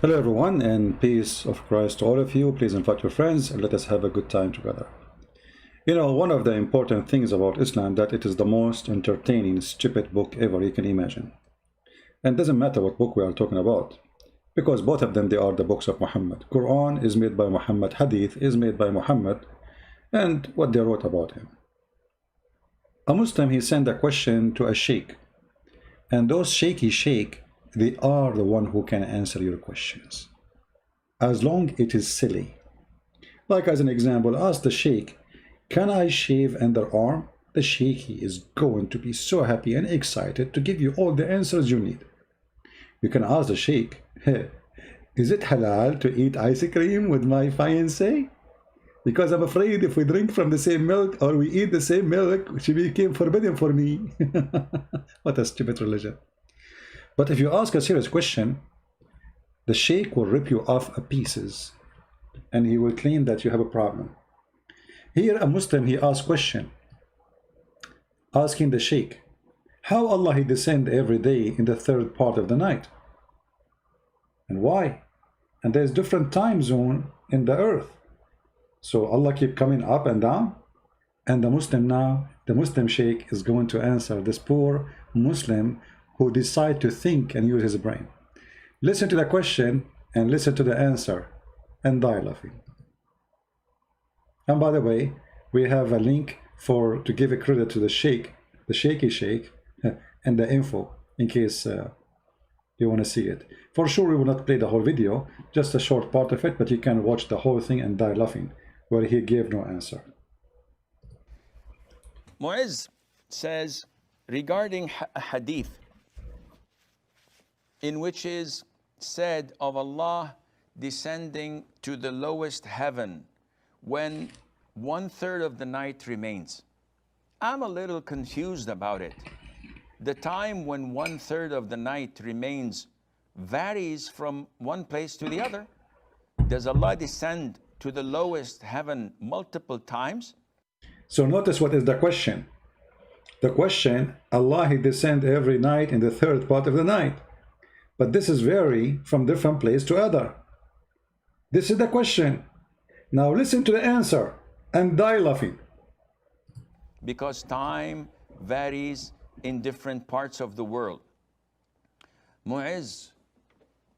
Hello everyone, and peace of Christ to all of you. Please invite your friends and let us have a good time together. You know, one of the important things about Islam that it is the most entertaining, stupid book ever you can imagine. And it doesn't matter what book we are talking about, because both of them, they are the books of Muhammad. Quran is made by Muhammad, Hadith is made by Muhammad, and what they wrote about him. A Muslim, he sent a question to a sheikh, and those sheikh, they are the one who can answer your questions, as long it is silly. Like as an example, ask the sheikh, can I shave underarm? The sheikh, he is going to be so happy and excited to give you all the answers you need. You can ask the sheikh, hey, is it halal to eat ice cream with my fiancée? Because I'm afraid if we drink from the same milk or we eat the same milk, she became forbidden for me. What a stupid religion. But if you ask a serious question, the sheikh will rip you off to pieces and he will claim that you have a problem. Here a Muslim, he asks question, asking the sheikh, how Allah he descend every day in the third part of the night? And why? And there's different time zone in the earth. So Allah keep coming up and down? And the Muslim now, the Muslim sheikh is going to answer this poor Muslim who decide to think and use his brain. Listen to the question and listen to the answer and die laughing. And by the way, we have a link to give a credit to the sheikh, the shaky sheikh, and the info in case you want to see it. For sure, we will not play the whole video, just a short part of it, but you can watch the whole thing and die laughing, where he gave no answer. Mu'izz says regarding a hadith in which is said of Allah descending to the lowest heaven when 1/3 of the night remains. I'm a little confused about it. The time when 1/3 of the night remains varies from one place to the other. Does Allah descend to the lowest heaven multiple times? So notice what is the question. The question, Allah he descend every night in the third part of the night. But this is vary from different place to other. This is the question. Now listen to the answer and die laughing. Because time varies in different parts of the world. Mu'izz,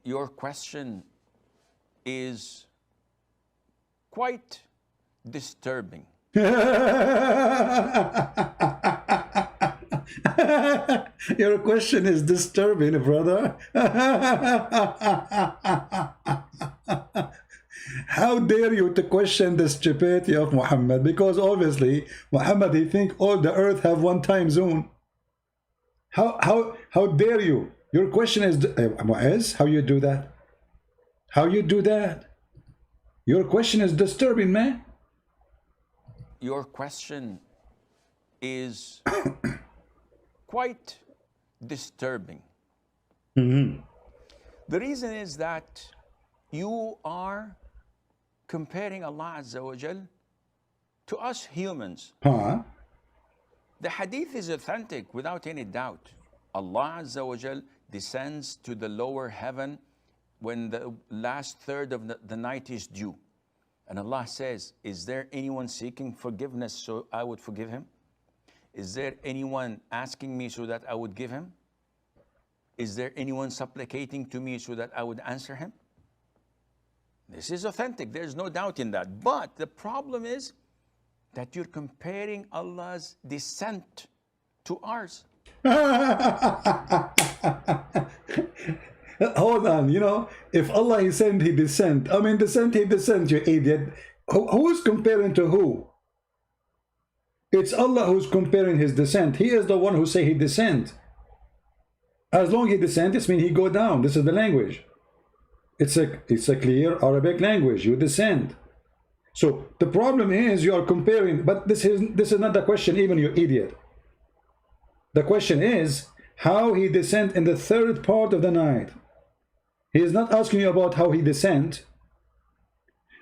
your question is quite disturbing. Your question is disturbing, brother. How dare you to question the stupidity of Muhammad? Because obviously Muhammad, he think all the earth have one time zone. How dare you? Your question is, Mu'izz, how you do that? How you do that? Your question is disturbing, man. Your question is quite disturbing. The reason is that you are comparing Allah Azza wa Jal to us humans. The hadith is authentic without any doubt. Allah Azza wa Jal descends to the lower heaven when the last third of the night is due. And Allah says, is there anyone seeking forgiveness so I would forgive him? Is there anyone asking me so that I would give him? Is there anyone supplicating to me so that I would answer him? This is authentic. There's no doubt in that. But the problem is that you're comparing Allah's descent to ours. Hold on, you know, if Allah he sent, he descent. I mean, descent, he descent, you idiot. Who is comparing to who? It's Allah who's comparing his descent. He is the one who say he descend. As long he descend, it means he go down. This is the language. It's a clear Arabic language. You descend. So the problem is you are comparing, but this is not the question, even you idiot. The question is how he descend in the third part of the night. He is not asking you about how he descend.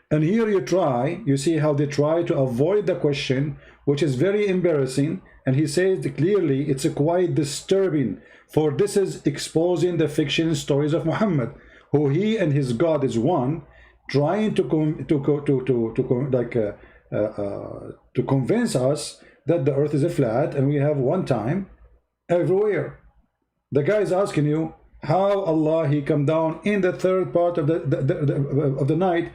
And here you see how they try to avoid the question, which is very embarrassing. And he says clearly it's quite disturbing, for this is exposing the fiction stories of Muhammad. who he and his God is one, trying to convince us that the earth is a flat and we have one time everywhere. The guy is asking you how Allah he come down in the third part of the night,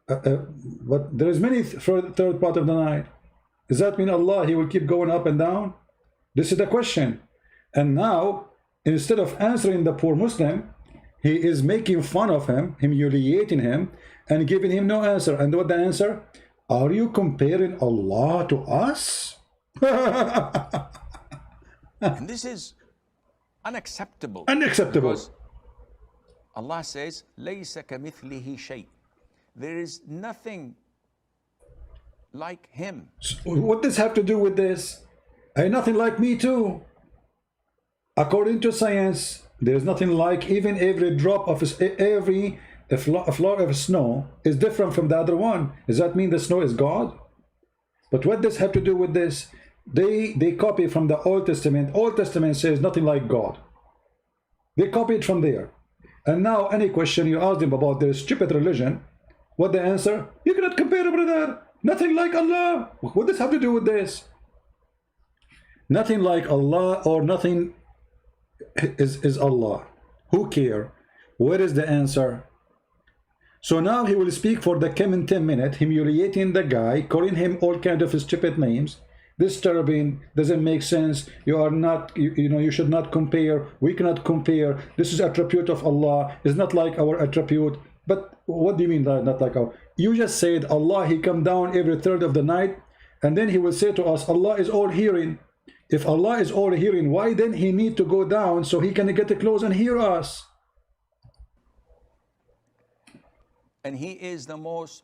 but there is many third part of the night. Does that mean Allah he will keep going up and down? This is the question. And now, instead of answering the poor Muslim, he is making fun of him, humiliating him, and giving him no answer. And what the answer? Are you comparing Allah to us? And this is unacceptable. Unacceptable. Because Allah says, لَيْسَ كَمِثْلِهِ شَيْءٍ. There is nothing like him. What does have to do with this? Ain't nothing like me too. According to science, there is nothing like, even every drop of a floor of snow is different from the other one. Does that mean the snow is God? But what does have to do with this? They copy from the Old Testament. Old Testament says nothing like God. They copy it from there. And now any question you ask them about their stupid religion, what the answer? You cannot compare it with that. Nothing like Allah. What does have to do with this? Nothing like Allah or nothing is Allah. Who care? Where is the answer? So now he will speak for the coming 10 minutes, humiliating the guy, calling him all kind of stupid names, disturbing, doesn't make sense, you are not, you should not compare, we cannot compare, this is attribute of Allah, it's not like our attribute. But what do you mean that not like our? You just said Allah he come down every third of the night, and then he will say to us Allah is all hearing. If Allah is all hearing, why then he need to go down so he can get close and hear us? And he is the most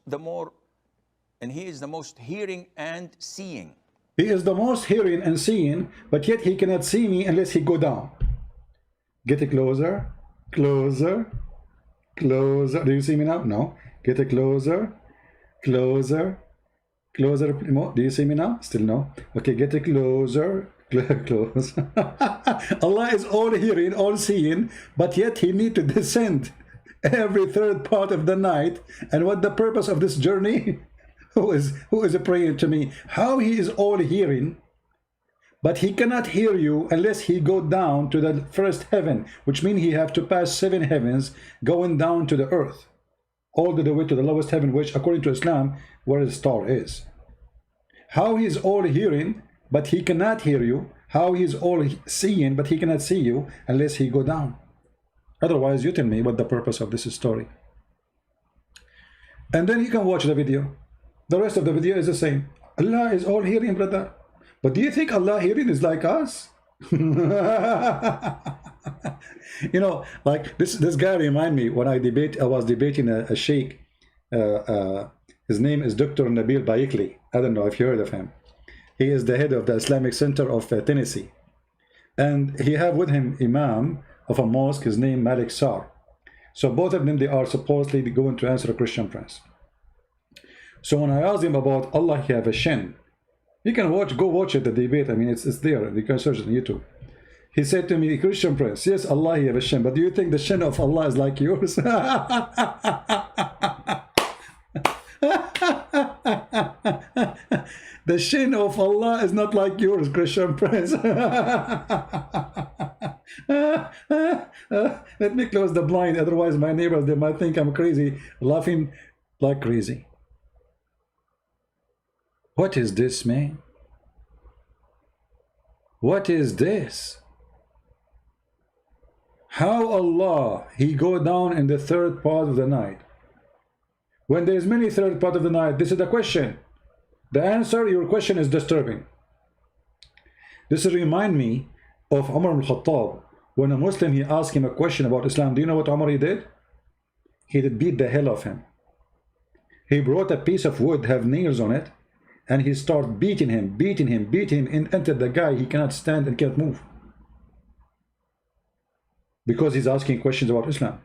hearing and seeing. He is the most hearing and seeing, but yet he cannot see me unless he go down. Get it closer, closer, closer. Do you see me now? No. Get it closer, closer, closer. Do you see me now? Still no. Okay, get it closer, close. Allah is all hearing, all seeing, but yet he need to descend every third part of the night. And what the purpose of this journey? Who is praying to me? How he is all hearing, but he cannot hear you unless he go down to the first heaven, which means he have to pass 7 heavens going down to the earth, all the way to the lowest heaven, which according to Islam, where the star is. How he is all hearing, but he cannot hear you. How he is all seeing, but he cannot see you unless he go down. Otherwise, you tell me what the purpose of this story. And then you can watch the video. The rest of the video is the same. Allah is all hearing, brother. But do you think Allah hearing is like us? Like this guy remind me when I was debating a sheikh. His name is Dr. Nabil Baikli. I don't know if you heard of him. He is the head of the Islamic Center of Tennessee. And he have with him Imam of a mosque, his name Malik Sar. So both of them, they are supposedly going to answer a Christian prince. So when I asked him about Allah, he have a shin. You can go watch it, the debate. I mean, it's there. You can search it on YouTube. He said to me, Christian prince, yes, Allah, he have a shin. But do you think the shin of Allah is like yours? The shin of Allah is not like yours, Christian prince. Let me close the blind. Otherwise, my neighbors, they might think I'm crazy, laughing like crazy. What is this, man? What is this? How Allah, he go down in the third part of the night? When there is many third part of the night, this is the question. The answer, your question is disturbing. This remind me of Umar al-Khattab. When a Muslim, he asked him a question about Islam. Do you know what Umar he did? He did beat the hell of him. He brought a piece of wood, have nails on it, and he started beating him, until the guy, he cannot stand and can't move. Because he's asking questions about Islam.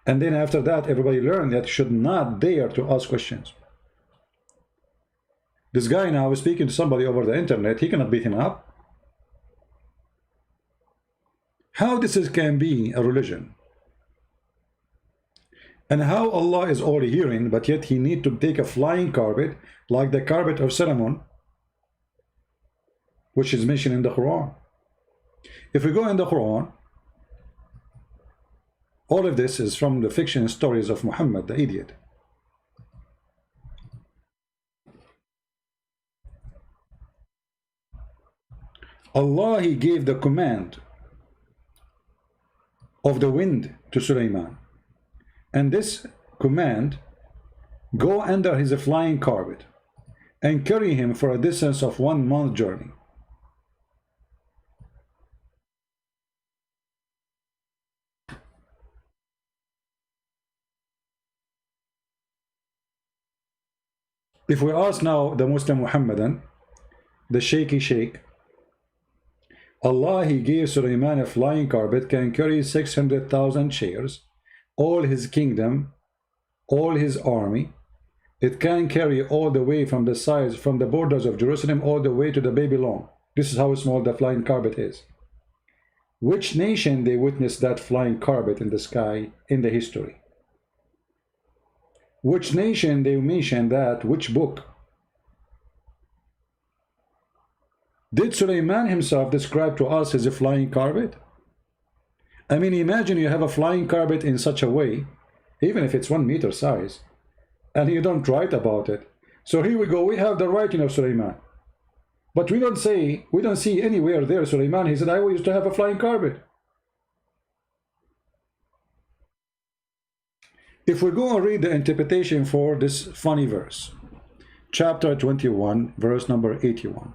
And then after that, everybody learned that should not dare to ask questions. This guy now is speaking to somebody over the internet, he cannot beat him up. How this can be a religion? And how Allah is all hearing, but yet he need to take a flying carpet, like the carpet of Solomon, which is mentioned in the Quran. If we go in the Quran, all of this is from the fiction stories of Muhammad, the idiot. Allah, he gave the command of the wind to Sulaiman. And this command, go under his flying carpet and carry him for a distance of 1 month journey. If we ask now the Muslim Muhammadan, the shaky sheikh, Allah, he gave Sulaiman a flying carpet, can carry 600,000 chairs, all his kingdom, all his army. It can carry all the way from the sides, from the borders of Jerusalem, all the way to the Babylon. This is how small the flying carpet is. Which nation they witnessed that flying carpet in the sky in the history? Which nation they mention that? Which book? Did Sulaiman himself describe to us his flying carpet? I mean, imagine you have a flying carpet in such a way, even if it's 1 meter size, and you don't write about it. So here we go, we have the writing of Sulaiman. But we don't see anywhere there Sulaiman, he said, I used to have a flying carpet. If we go and read the interpretation for this funny verse, chapter 21, verse number 81.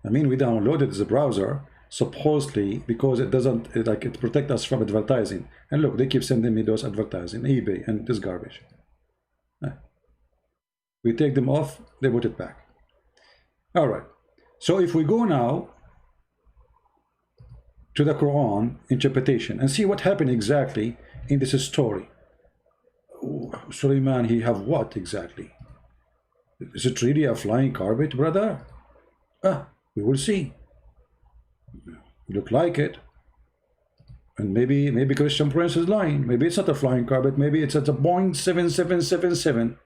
I mean, we downloaded the browser supposedly because it doesn't, it protects us from advertising. And look, they keep sending me those advertising, eBay and this garbage. We take them off, they put it back. All right. So if we go now to the Quran interpretation and see what happened exactly in this story. Sulaiman, he have what exactly? Is it really a flying carpet, brother? We will see. Look like it. And maybe Christian Prince is lying. Maybe it's not a flying carpet. Maybe it's at a Boeing 7777.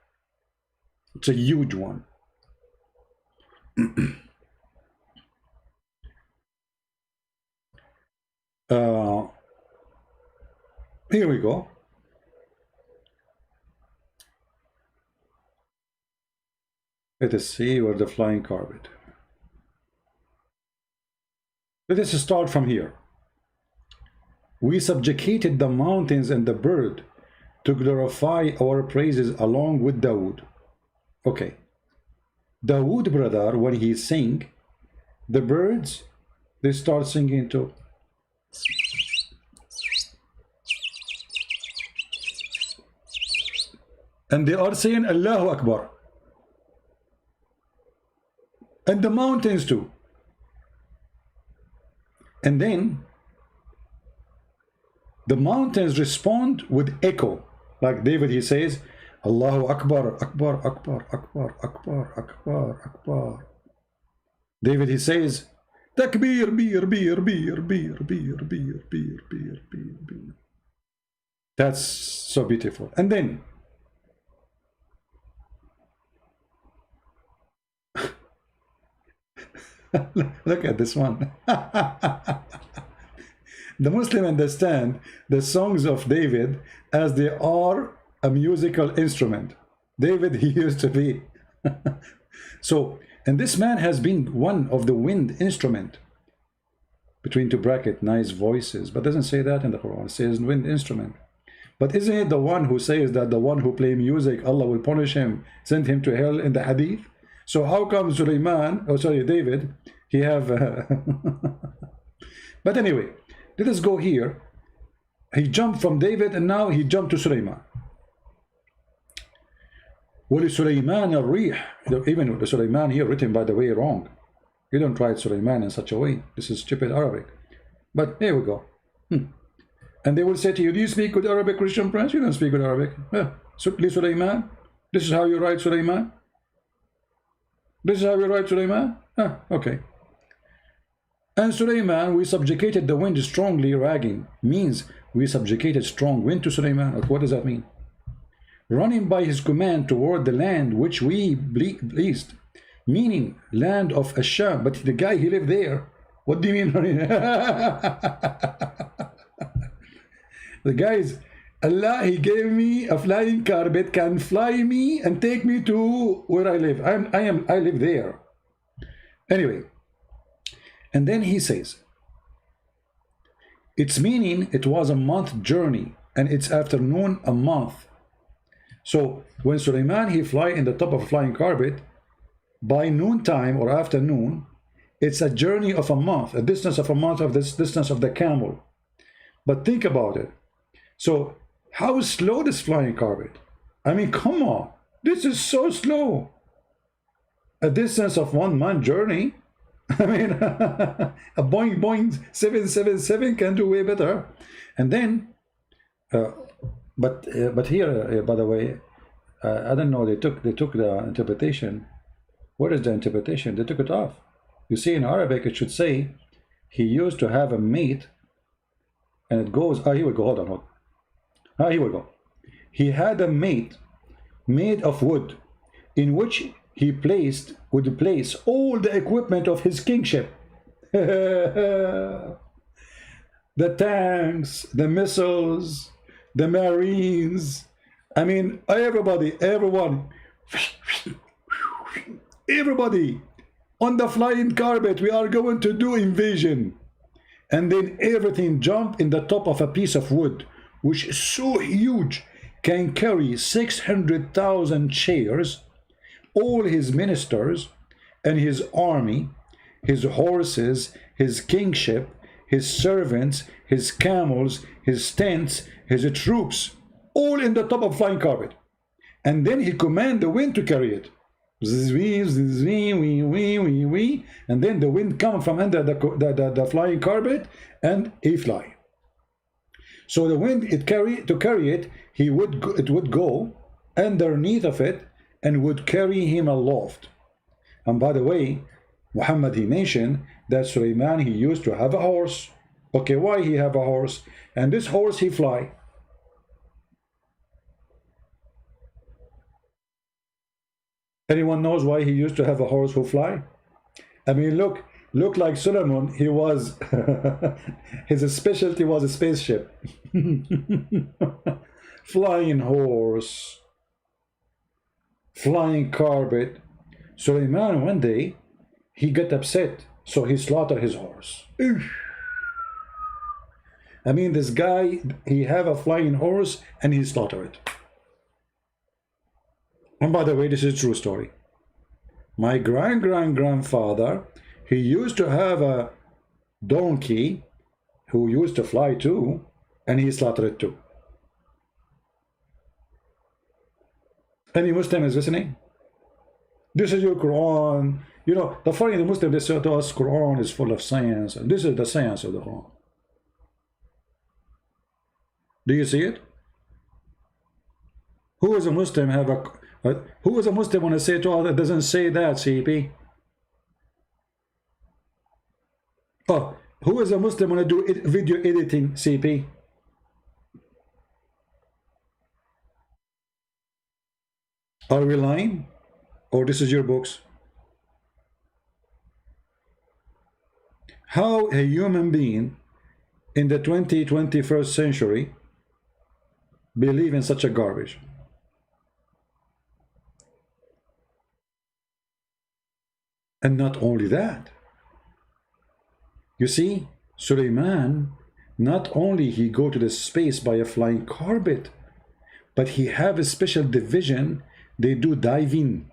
It's a huge one. Here we go. Let us see where the flying carpet. Let us start from here. We subjugated the mountains and the bird to glorify our praises along with Dawood. Okay. Dawood, brother, when he sing, the birds, they start singing too. And they are saying Allahu Akbar. And the mountains too. And then the mountains respond with echo. Like David, he says, Allahu Akbar, Akbar, Akbar, Akbar, Akbar, Akbar, Akbar. David, he says, Takbir, beer, beer, beer, beer, beer, beer, beer, beer, beer, beer. That's so beautiful. And then look at this one. The Muslim understand the songs of David as they are a musical instrument. David, he used to be. So, and this man has been one of the wind instrument. Between two bracket, nice voices, but doesn't say that in the Quran. It says wind instrument. But isn't it the one who says that the one who play music, Allah will punish him, send him to hell in the hadith? So how come David, he have... But anyway, let us go here. He jumped from David and now he jumped to Sulaiman. وَلِسُلَيْمَانَ الرِّيحِ. Even the Sulaiman here written, by the way, wrong. You don't write Sulaiman in such a way. This is stupid Arabic. But here we go. And they will say to you, do you speak good Arabic, Christian Prince? You don't speak good Arabic. Sulaiman? This is how you write Sulaiman? This is how you write Sulaiman? Okay. And Sulaiman, we subjugated the wind strongly ragging, means we subjugated strong wind to Sulaiman. What does that mean? Running by his command toward the land which we pleased, meaning land of Asham. But the guy, he lived there. What do you mean running? The guys, Allah, he gave me a flying carpet, can fly me and take me to where I live. I live there. Anyway, and then he says, its meaning, it was a month journey, and its afternoon a month. So when Sulaiman, he fly in the top of a flying carpet, by noontime or afternoon, it's a journey of a month, a distance of a month of this distance of the camel. But think about it. So how slow this flying carpet? I mean, come on, this is so slow. A distance of 1 month journey. I mean, a Boeing 777 can do way better. And then, but here, by the way, I don't know. They took the interpretation. What is the interpretation? They took it off. You see, in Arabic, it should say he used to have a mate, and it goes. Ah, here we go. Hold on. Ah, here we go. He had a mate made of wood, in which he would place all the equipment of his kingship. The tanks, the missiles, the marines. I mean, everyone on the flying carpet, we are going to do invasion. And then everything jumped in the top of a piece of wood, which is so huge, can carry 600,000 chairs, all his ministers and his army, his horses, his kingship, his servants, his camels, his tents, his troops, all in the top of flying carpet. And then he commanded the wind to carry it. And then the wind comes from under the flying carpet, and he fly. So the wind, to carry it, it would go underneath of it and would carry him aloft. And by the way, Muhammad, he mentioned that Sulaiman, he used to have a horse. Okay, why he have a horse? And this horse, he fly. Anyone knows why he used to have a horse who fly? I mean, look like Solomon, he was, his specialty was a spaceship. Flying horse, flying carpet. Sulaiman, one day, he got upset, so he slaughtered his horse. I mean, this guy, he have a flying horse and he slaughtered it. And by the way, this is a true story. My grandfather, he used to have a donkey who used to fly too, and he slaughtered it too. Any Muslim is listening? This is your Quran. You know, the funny, the Muslim, they say to us, Quran is full of science. And this is the science of the Quran. Do you see it? Who is a Muslim who is a Muslim when I say to Allah that doesn't say that, CP? Oh, who is a Muslim when I do video editing, CP? Are we lying? Or this is your books? How a human being in the 21st century believe in such a garbage? And not only that, you see, Sulaiman, not only he go to the space by a flying carpet, but he have a special division. They do diving.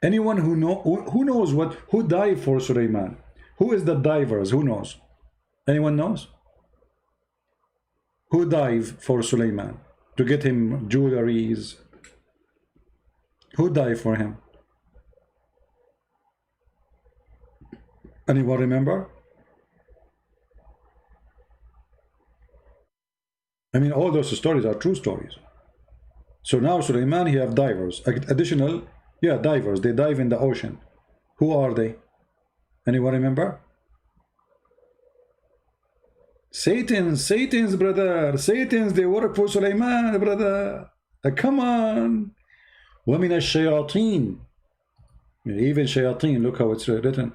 Anyone who knows who dive for Sulaiman? Who is the divers? Who knows? Anyone knows? Who dive for Sulaiman to get him jewelries? Who dive for him? Anyone remember? I mean, all those stories are true stories. So now Sulaiman, he have divers. Additional, yeah, divers. They dive in the ocean. Who are they? Anyone remember? Satan's brother. Satan's, they work for Sulaiman, brother. Come on. وَمِنَ الشَّيَاطِينَ. Even shayateen, look how it's written.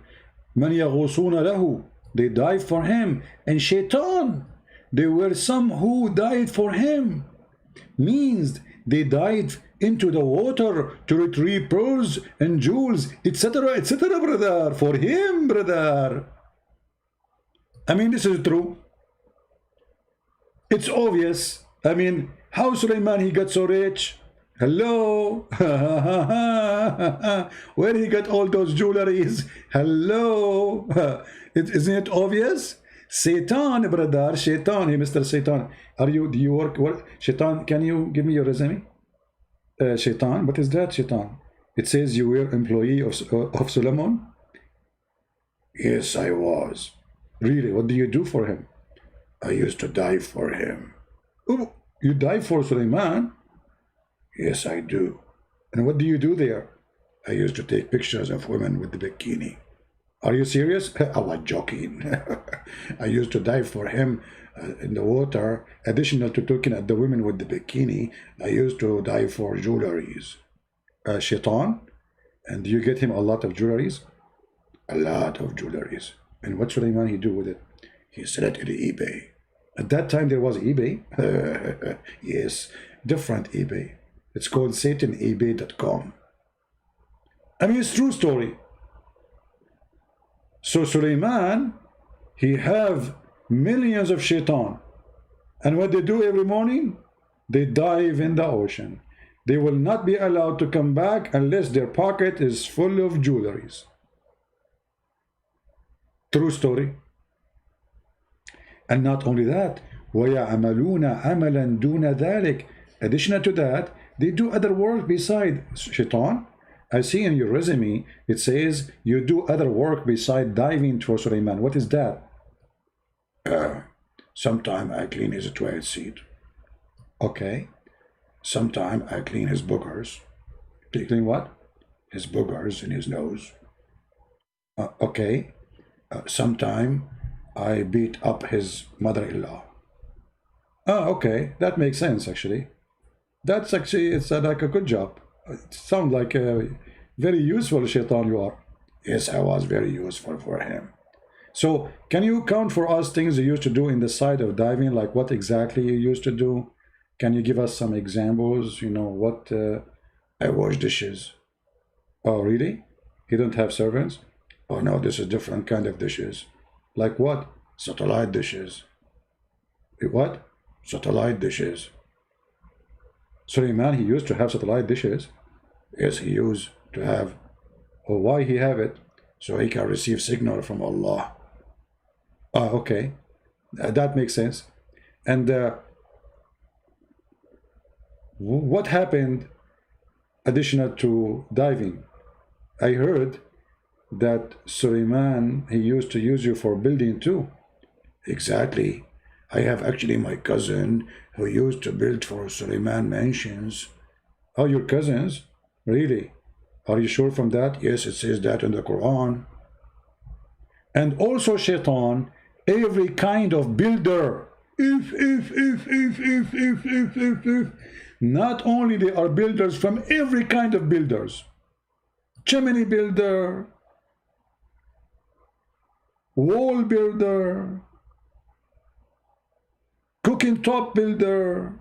مَنْ يَغُوصُونَ لَهُ. They died for him. And shaitan, there were some who died for him. Means they died into the water to retrieve pearls and jewels, etc., brother. For him, brother. I mean, this is true. It's obvious. I mean, how Sulaiman he got so rich? Hello. Where he got all those jewelries? Hello. Isn't it obvious? Satan, brother. Shaitan. Hey, Mr. Satan. Do you work? Shaitan, can you give me your resume? Shaitan, what is that, Shaitan? It says you were employee of Solomon? Yes, I was. Really? What do you do for him? I used to die for him. Oh, you die for Sulaiman? Yes, I do. And what do you do there? I used to take pictures of women with the bikini. Are you serious? I was joking. I used to dive for him in the water. Additional to looking at the women with the bikini, I used to dive for jewelries. Shaitan? And do you get him a lot of jewelries? A lot of jewelries. And what Sulaiman he do with it? He sell it in eBay. At that time there was eBay? Yes, different eBay. It's called SatanEBay.com. I mean, it's true story. So Sulaiman, he have millions of shaitan. And what they do every morning? They dive in the ocean. They will not be allowed to come back unless their pocket is full of jewelries. True story. And not only that, وَيَعْمَلُونَ عَمَلًا دُونَ ذَلِكَ. Additional to that, they do other work beside shaitan. I see in your resume, it says you do other work beside diving for Sulaiman. What is that? Sometime I clean his toilet seat. Okay. Sometime I clean his boogers. Do you clean what? His boogers in his nose. Okay. Sometime I beat up his mother-in-law. Okay. That makes sense, actually. That's actually, it's like a good job. It sounds like a very useful shaitan you are. Yes, I was very useful for him. So, can you count for us things you used to do in the side of diving? Like what exactly you used to do? Can you give us some examples? You know, what? I wash dishes. Oh, really? You don't have servants? Oh, no, this is different kind of dishes. Like what? Satellite dishes. What? Satellite dishes. Sulaiman, he used to have satellite dishes. Yes, he used to have. Oh, why he have it? So he can receive signal from Allah. Okay. That makes sense. And what happened additional to diving? I heard that Sulaiman, he used to use you for building too. Exactly. I have actually my cousin who used to build for Sulaiman mansions. Oh, your cousins? Really? Are you sure from that? Yes, it says that in the Quran. And also shaitan, every kind of builder. If. Not only they are builders from every kind of builders. Chimney builder. Wall builder. Cooking top builder.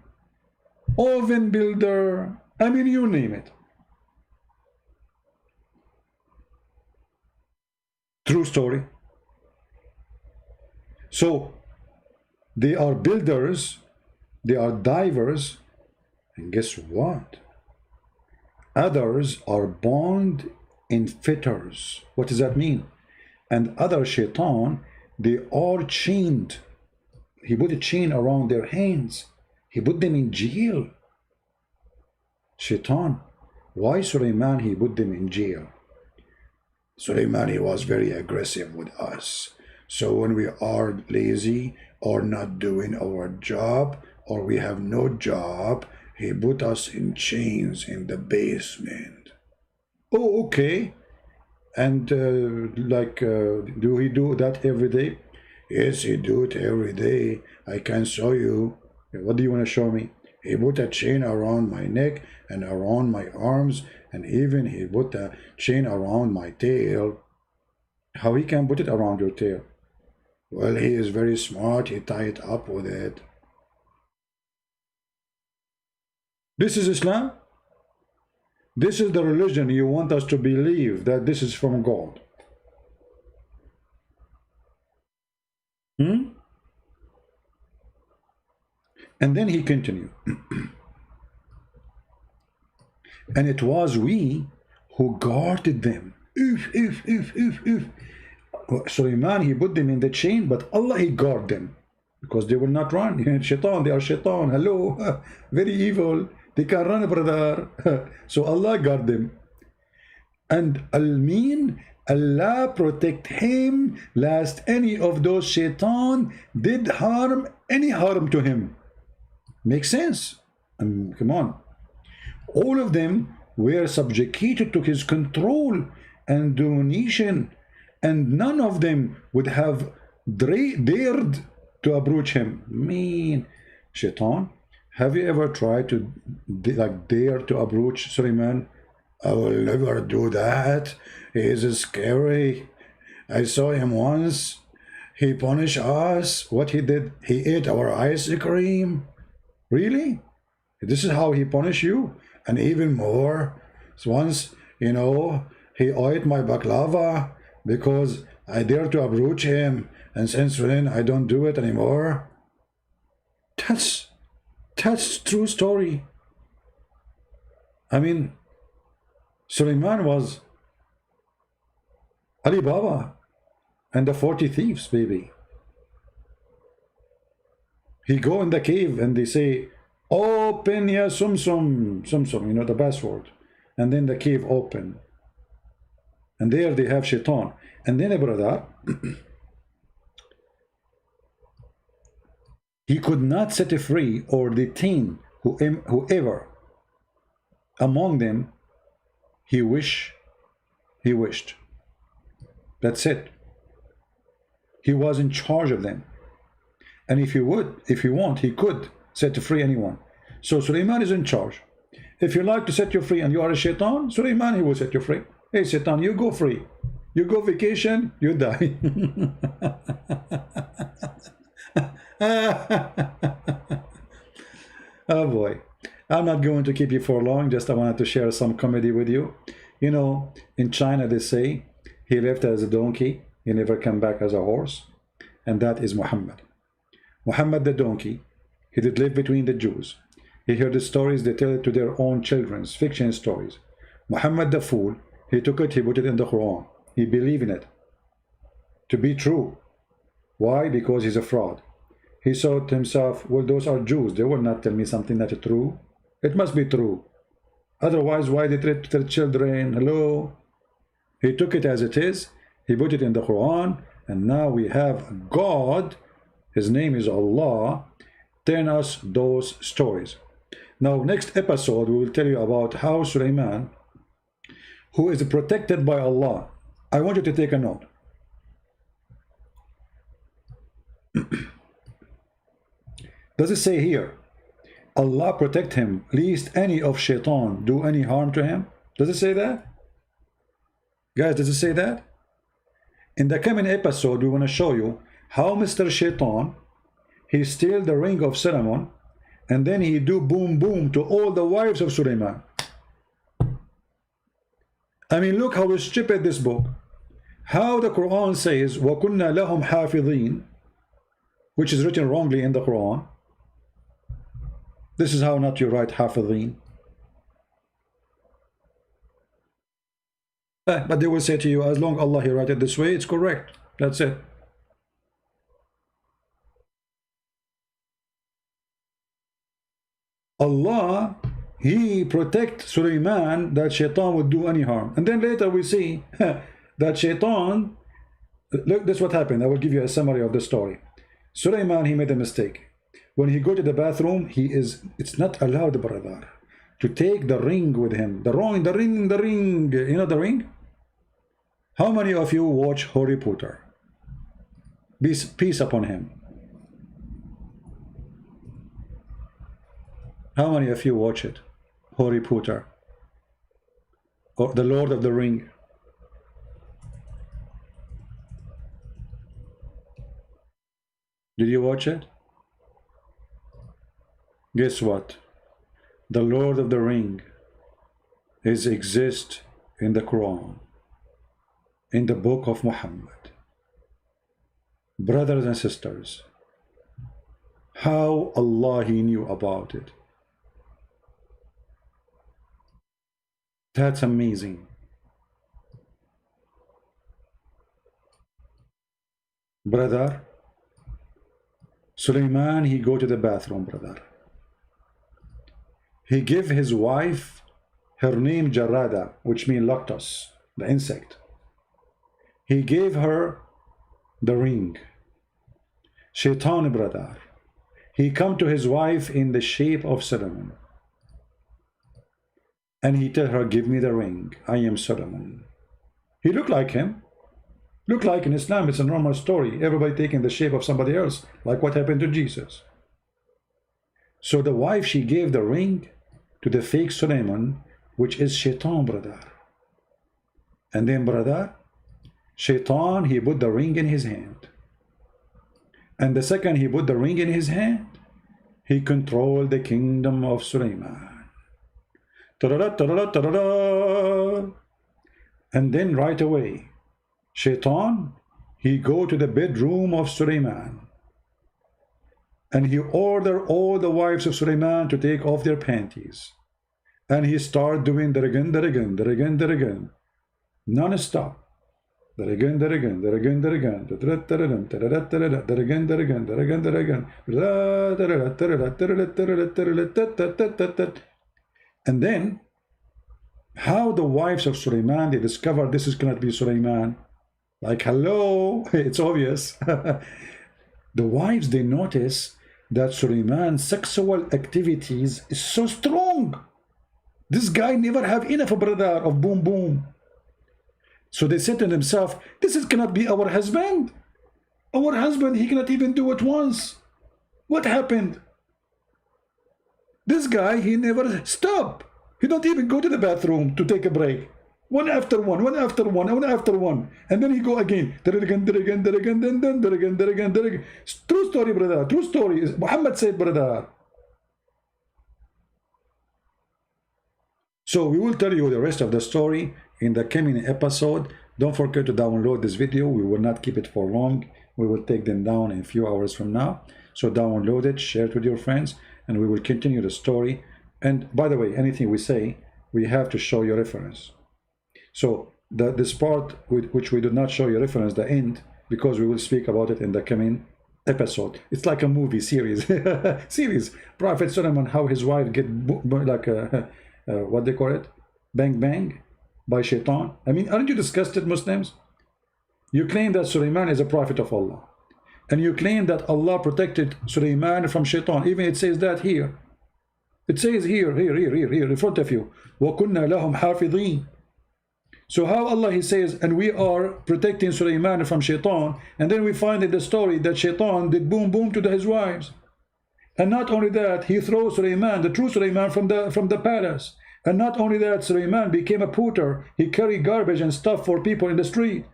Oven builder. I mean, you name it. True story. So, they are builders, they are divers, and guess what? Others are bound in fetters. What does that mean? And other shaitan, they are chained. He put a chain around their hands. He put them in jail. Shaitan. Why Sulaiman he put them in jail? Sulaiman he was very aggressive with us. So when we are lazy or not doing our job or we have no job, he put us in chains in the basement. Oh, okay. And do he do that every day? Yes, he do it every day. I can show you. What do you want to show me? He put a chain around my neck and around my arms, and even he put a chain around my tail. How he can put it around your tail? Well, he is very smart. He tied it up with it. This is Islam? This is the religion you want us to believe that this is from God. And then he continued. And it was we who guarded them. Sulaiman, he put them in the chain, but Allah, he guarded them. Because they will not run. Shaitan, they are shaitan. Hello. Very evil. They can run, brother. So Allah guard them. And Al-Mean, Allah protect him lest any of those shaitan did any harm to him. Makes sense? Come on. All of them were subjugated to his control and domination, and none of them would have dared to approach him. Mean shaitan, have you ever tried to dare to approach Sulaiman? I will never do that. He is scary. I saw him once. He punished us. What he did? He ate our ice cream. Really? This is how he punished you? And even more. So once, you know, he ate my baklava because I dared to approach him. And since then, I don't do it anymore. That's true story. I mean, Sulaiman was Ali Baba and the 40 thieves, baby. He go in the cave and they say, open ya sum, you know, the password. And then the cave open. And there they have shaitan. And then, brother, he could not set free or detain whoever among them he wished. That's it. He was in charge of them. And if he want, he could set free anyone. So Sulaiman is in charge. If you like to set you free and you are a shaitan, Sulaiman, he will set you free. Hey, shaitan, you go free. You go vacation, you die. Oh boy. I'm not going to keep you for long. Just I wanted to share some comedy with you. You know, in China they say he left as a donkey. He never came back as a horse. And that is Muhammad. Muhammad the donkey. He did live between the Jews. He heard the stories they tell it to their own children, fiction stories. Muhammad the fool. He took it, he put it in the Quran. He believed in it to be true. Why? Because he's a fraud. He thought to himself, well, those are Jews. They will not tell me something that is true. It must be true. Otherwise, why they treat their children? Hello? He took it as it is. He put it in the Quran. And now we have God. His name is Allah. Telling us those stories. Now, next episode, we will tell you about how Sulaiman, who is protected by Allah. I want you to take a note. Does it say here, Allah protect him, lest any of shaitan do any harm to him? Does it say that? Guys, does it say that? In the coming episode, we want to show you how Mr. Shaitan, he steal the ring of Solomon, and then he do boom boom to all the wives of Sulaiman. I mean, look how stupid this book. How the Quran says, وَكُنَّا لَهُمْ حَافِظِينَ, which is written wrongly in the Quran. This is how not you write حافظين. But they will say to you, as long as Allah he write it this way, it's correct. That's it. Allah, he protect Sulaiman that shaitan would do any harm. And then later we see that shaitan, look, this is what happened. I will give you a summary of the story. Sulaiman, he made a mistake. When he go to the bathroom, it's not allowed, brother, to take the ring with him. The ring. You know the ring? How many of you watch Harry Potter? Peace upon him. How many of you watch it? Harry Potter or the Lord of the Ring? Did you watch it? Guess what? The Lord of the Ring exists in the Quran, in the book of Muhammad. Brothers and sisters, how Allah He knew about it. That's amazing. Brother, Sulaiman, he go to the bathroom, brother. He give his wife her name Jarada, which means lotus, the insect. He gave her the ring. Shaitan, brother, he come to his wife in the shape of Solomon. And he tell her, give me the ring. I am Solomon. He look like him. Look like in Islam, it's a normal story. Everybody taking the shape of somebody else, like what happened to Jesus. So the wife, she gave the ring to the fake Solomon, which is Shaitan, brother. And then, brother, Shaitan, he put the ring in his hand. And the second he put the ring in his hand, he controlled the kingdom of Sulaiman. And then right away, Shaitan, he go to the bedroom of Sulaiman. And he order all the wives of Sulaiman to take off their panties. And he start doing that again, that again, that again, that again. Non-stop. That again, that again, that again, that again, that again, that again, that again, that again. And then, how the wives of Sulaiman, they discover this is cannot be Sulaiman. Like, hello, it's obvious. The wives, they notice that Sulaiman's sexual activities is so strong. This guy never have enough, brother, of boom boom. So they said to themselves, this is cannot be our husband. Our husband, he cannot even do it once. What happened? This guy, he never stop. He don't even go to the bathroom to take a break. One after one, one after one, one after one. And then he go again. True story, brother. True story. Muhammad said, brother. So we will tell you the rest of the story in the coming episode. Don't forget to download this video. We will not keep it for long. We will take them down in a few hours from now. So download it, share it with your friends, and we will continue the story. And by the way, anything we say, we have to show you reference. So this part which we do not show you reference, the end, because we will speak about it in the coming episode. It's like a movie series. Prophet Solomon, how his wife get like what they call it, bang bang by Shaitan. I mean, aren't you disgusted, Muslims? You claim that Sulaiman is a prophet of Allah, and you claim that Allah protected Sulaiman from Shaitan. Even it says that here. It says here in front of you, وَكُنَّا لَهُمْ حَافِظِينَ. So how Allah, he says, and we are protecting Sulaiman from Shaitan, and then we find in the story that Shaitan did boom boom to his wives. And not only that, he throws Sulaiman, the true Sulaiman, from the palace. And not only that, Sulaiman became a pooter. He carried garbage and stuff for people in the street.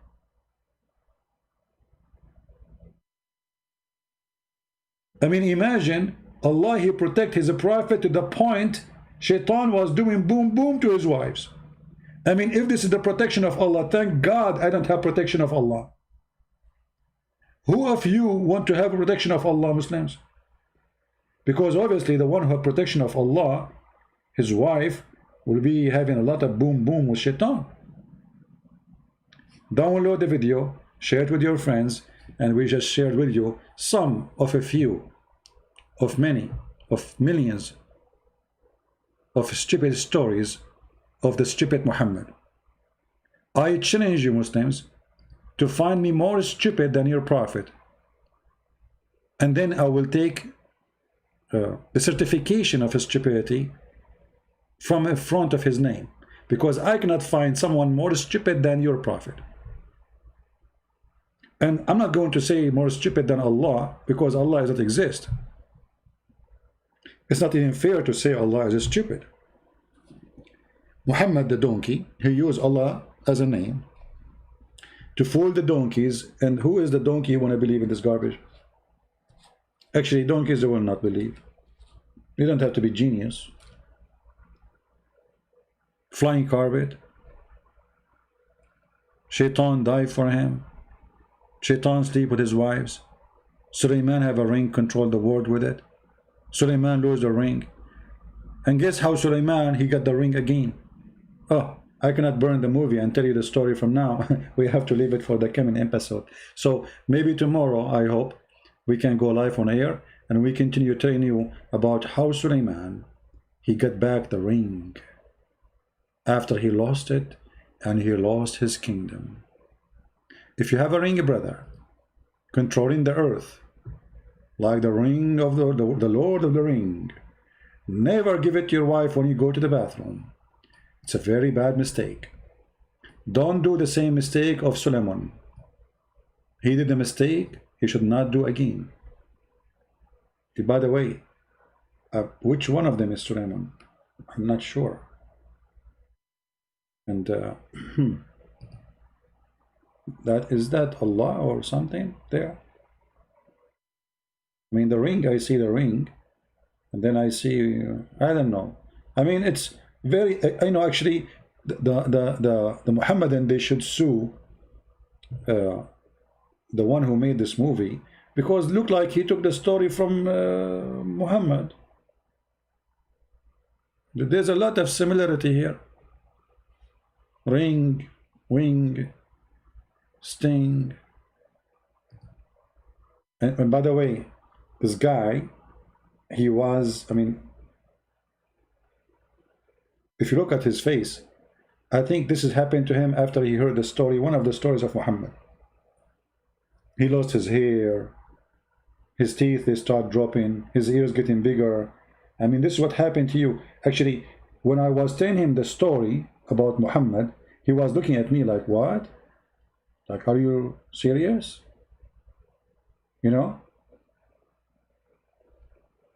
I mean, imagine Allah, he protect his prophet to the point Shaitan was doing boom boom to his wives. I mean, if this is the protection of Allah, thank God I don't have protection of Allah. Who of you want to have protection of Allah, Muslims? Because obviously the one who has protection of Allah, his wife, will be having a lot of boom boom with Shaitan. Download the video, share it with your friends, and we just shared with you some of a few of many of millions of stupid stories of the stupid Muhammad. I challenge you, Muslims, to find me more stupid than your prophet, and then I will take the certification of his stupidity from in front of his name, because I cannot find someone more stupid than your prophet. And I'm not going to say more stupid than Allah, because Allah doesn't exist. It's not even fair to say Allah is stupid. Muhammad the donkey, he used Allah as a name to fool the donkeys. And who is the donkey who want to believe in this garbage? Actually, donkeys, they will not believe. You don't have to be genius. Flying carpet. Shaitan died for him. Shaitan sleep with his wives. Sulaiman have a ring, control the world with it. Sulaiman lose the ring. And guess how Sulaiman, he got the ring again. Oh, I cannot burn the movie and tell you the story from now. We have to leave it for the coming episode. So maybe tomorrow, I hope, we can go live on air and we continue telling you about how Sulaiman, he got back the ring after he lost it and he lost his kingdom. If you have a ring, brother, controlling the earth, like the ring of the Lord of the Ring, never give it to your wife when you go to the bathroom. It's a very bad mistake. Don't do the same mistake of Solomon. He did a mistake he should not do again. By the way, which one of them is Solomon? I'm not sure. And that Allah or something there? I mean, the ring, I see the ring, and then I see, I don't know. I mean, it's very, I know actually the Muhammadan, they should sue the one who made this movie, because it looked like he took the story from Muhammad. There's a lot of similarity here. Ring, wing, sting. And by the way, this guy, he was, I mean, if you look at his face, I think this has happened to him after he heard the story, one of the stories of Muhammad. He lost his hair, his teeth, they start dropping, his ears getting bigger. I mean, this is what happened to you. Actually, when I was telling him the story about Muhammad, he was looking at me like, what? Like, are you serious? You know?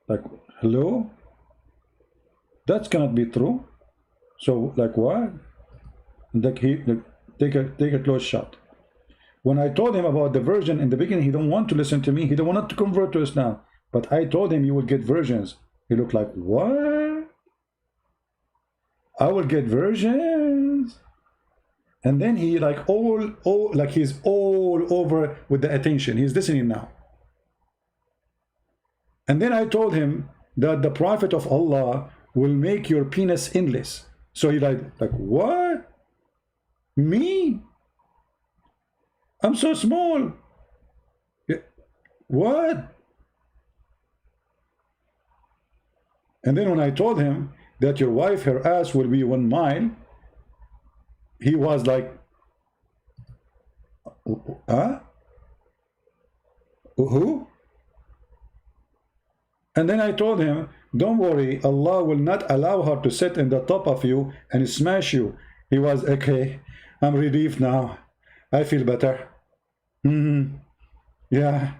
Like, hello? That cannot be true. So, like, what? Like, take a close shot. When I told him about the version in the beginning, he don't want to listen to me. He don't want to convert to Islam. But I told him you will get versions. He looked like, what? I will get versions? And then he like like he's all over with the attention. He's listening now. And then I told him that the Prophet of Allah will make your penis endless. So he like what? Me? I'm so small. Yeah. What? And then when I told him that your wife, her ass will be 1 mile, he was like, huh? Who? And then I told him, don't worry, Allah will not allow her to sit in the top of you and smash you. He was, okay, I'm relieved now. I feel better. Yeah.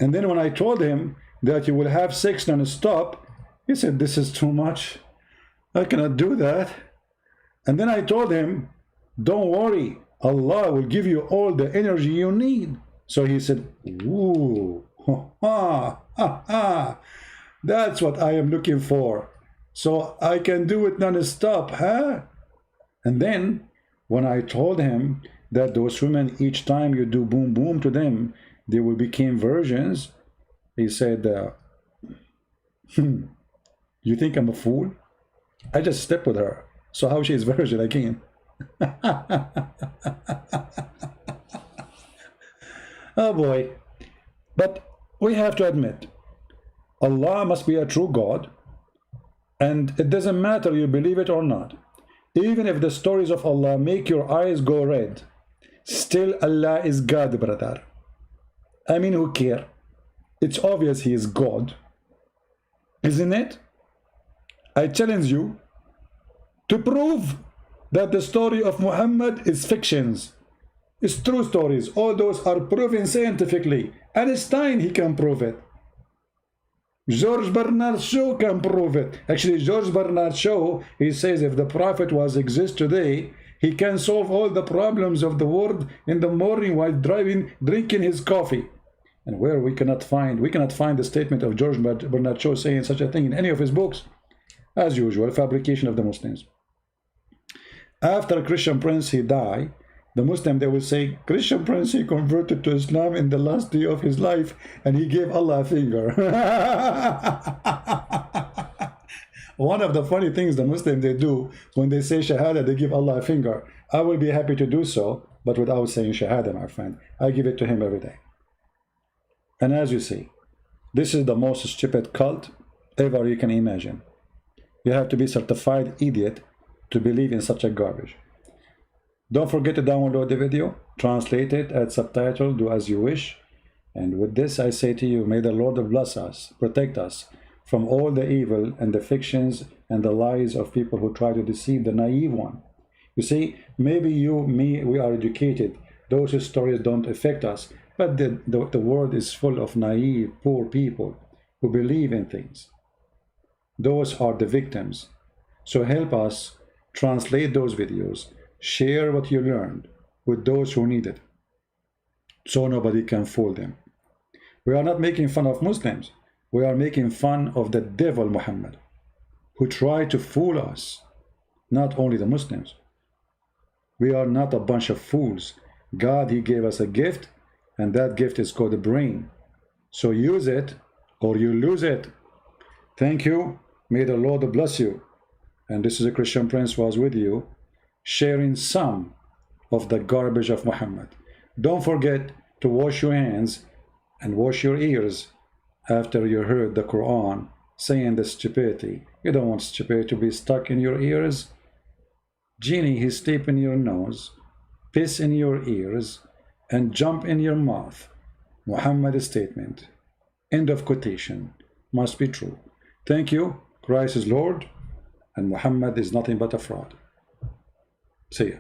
And then when I told him that you will have sex non-stop, he said, this is too much. I cannot do that. And then I told him, don't worry, Allah will give you all the energy you need. So he said, ooh, ha, ha, ha. That's what I am looking for. So I can do it non-stop, huh? And then when I told him that those women, each time you do boom boom to them, they will become virgins, he said, you think I'm a fool? I just slept with her. So how she is virgin again? Oh boy. But we have to admit, Allah must be a true God, and it doesn't matter you believe it or not. Even if the stories of Allah make your eyes go red, still Allah is God, brother. I mean, who care? It's obvious He is God, isn't it? I challenge you to prove that the story of Muhammad is fictions. It's true stories. All those are proven scientifically. Einstein, he can prove it. George Bernard Shaw can prove it. Actually, George Bernard Shaw, he says if the Prophet was exist today, he can solve all the problems of the world in the morning while driving, drinking his coffee. And where we cannot find the statement of George Bernard Shaw saying such a thing in any of his books. As usual, fabrication of the Muslims. After Christian Prince, he died. The Muslim, they will say, Christian Prince, he converted to Islam in the last day of his life and he gave Allah a finger. One of the funny things the Muslim they do when they say Shahada, they give Allah a finger. I will be happy to do so, but without saying Shahada, my friend. I give it to him every day. And as you see, this is the most stupid cult ever you can imagine. You have to be certified idiot to believe in such a garbage. Don't forget to download the video, translate it, add subtitle, do as you wish. And with this, I say to you, may the Lord bless us, protect us from all the evil and the fictions and the lies of people who try to deceive the naive one. You see, maybe you, me, we are educated. Those stories don't affect us. But the world is full of naive, poor people who believe in things. Those are the victims. So help us translate those videos. Share what you learned with those who need it, so nobody can fool them. We are not making fun of Muslims. We are making fun of the devil Muhammad, who tried to fool us, not only the Muslims. We are not a bunch of fools. God, he gave us a gift, and that gift is called the brain. So use it, or you lose it. Thank you. May the Lord bless you. And this is a Christian Prince was with you, sharing some of the garbage of Muhammad. Don't forget to wash your hands and wash your ears after you heard the Quran saying the stupidity. You don't want stupidity to be stuck in your ears. Genie, he sleep in your nose, piss in your ears, and jump in your mouth. Muhammad's statement, end of quotation, must be true. Thank you. Christ is Lord, and Muhammad is nothing but a fraud. See ya.